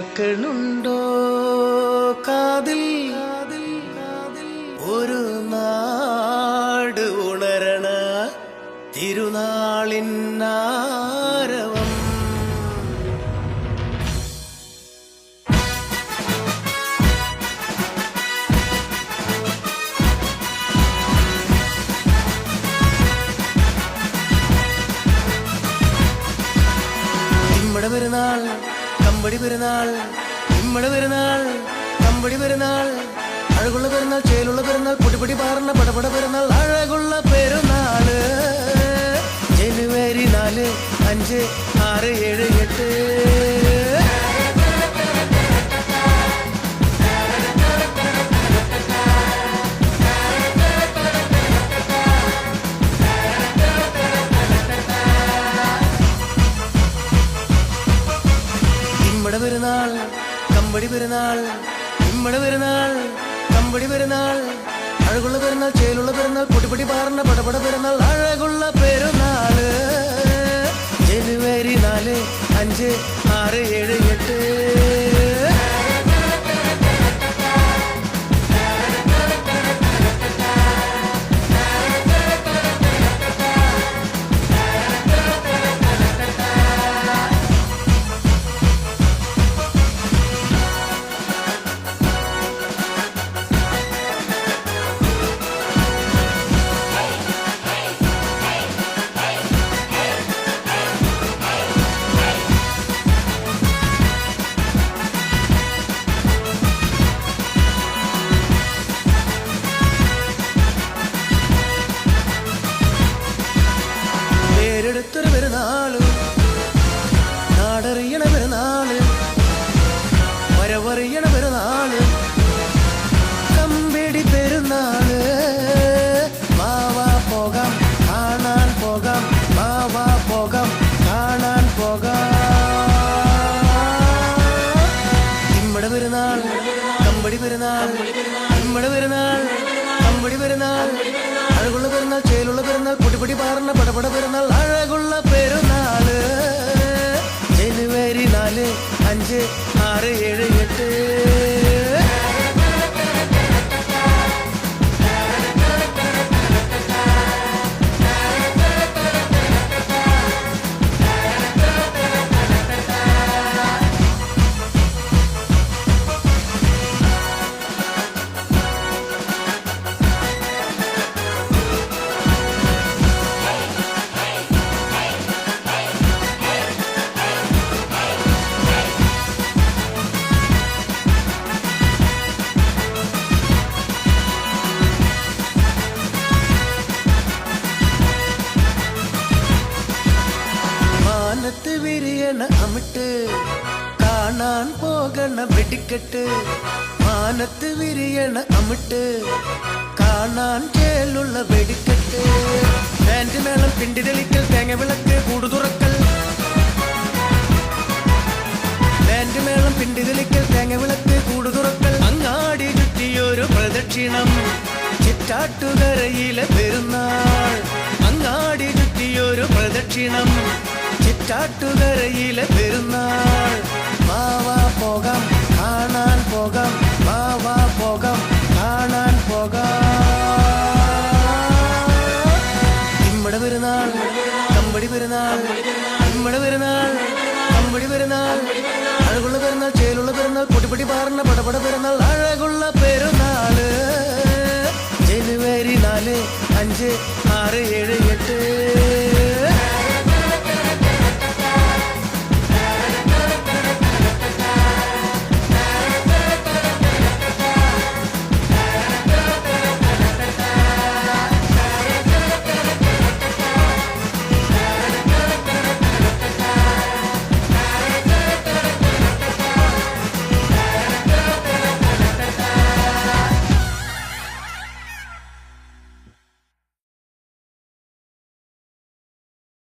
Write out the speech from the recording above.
കേൾക്കണുണ്ടോ കാതിൽ ഒരു നാട് ഉണരണ തിരുനാളിന്നാരവം. ഇമ്മടെ പെരുന്നാൾ കമ്പടി പെരുന്നാൾ, ഇമ്മടെ പെരുന്നാൾ കമ്പടി പെരുന്നാൾ, അഴകുള്ള പെരുന്നാൾ ചേലുള്ള പെരുന്നാൾ, പൊടിപൊടി പാറുന്ന പടപട പെരുന്നാൾ, അഴകുള്ള പെരുന്നാള്. ജനുവരി 4, 5, 6, 7, 8. ഇമ്മടെ പെരുന്നാൾ കമ്പടി പെരുന്നാൾ, ഇമ്മടെ പെരുന്നാൾ കമ്പടി പെരുന്നാൾ, അഴകുള്ള പെരുന്നാൾ ചേലുള്ള പെരുന്നാൾ, പൊടിപൊടി പാറുന്ന പടപട പെരുന്നാൾ, അഴകുള്ള പെരുന്നാള്. ജനുവരി 4, 5, 6, 7, 8. പേരെടുത്തൊരു പെരുന്നാള്, നാടറിയണ പെരുന്നാള്, വരവറിയണ പെരുന്നാള്, കമ്പിടി പെരുന്നാള്. മാവാ പോകാം കാണാൻ പോകാം, മാവാ പോകാം കാണാൻ പോകാം. ഇമ്മടെ പെരുന്നാൾ കമ്പടി പെരുന്നാൾ, ഇമ്മടെ പെരുന്നാൾ കമ്പടി പെരുന്നാൾ, അഴകുള്ള പെരുന്നാൾ ചേലുള്ള പെരുന്നാൾ, പൊടിപൊടി പാറുന്ന പടപട പെരുന്നാൾ, അഴകുള്ള പെരുന്നാള്. ജനുവരി 4, 5, 6, 7, 8. മാനത്ത് വിരിയണ അമിട്ട് കാണാൻ പോകണ വെടിക്കെട്ട്, മാനത്ത് വിരിയണ അമിട്ട് കാണാൻ ചേലുള്ള വെടിക്കെട്ട്. ബാൻഡ് മേളം പിണ്ടി തെളിക്കൽ തേങ്ങ വിളക്ക് കൂടു തുറക്കൽ, ബാൻഡ് മേളം പിണ്ടി തെളിക്കൽ തേങ്ങ വിളക്ക് കൂടു തുറക്കൽ, അങ്ങാടി ചുറ്റിയൊരു പ്രദക്ഷിണം ചിറ്റാട്ടുകരയിലെ പെരുന്നാൾ, അങ്ങാടി ചുറ്റിയൊരു പ്രദക്ഷിണം ചിറ്റാട്ടുകരയിലെ പെരുന്നാൾ. മാവാ പോകാം കാണാൻ പോകാം, മാവാ പോകാം കാണാൻ പോകാം. ഇമ്മടെ പെരുന്നാൾ കമ്പടി പെരുന്നാൾ, ഇമ്മടെ പെരുന്നാൾ കമ്പടി പെരുന്നാൾ, അഴകുള്ള പെരുന്നാൾ ചേലുള്ള പെരുന്നാൾ, പൊടിപൊടി പാറുന്ന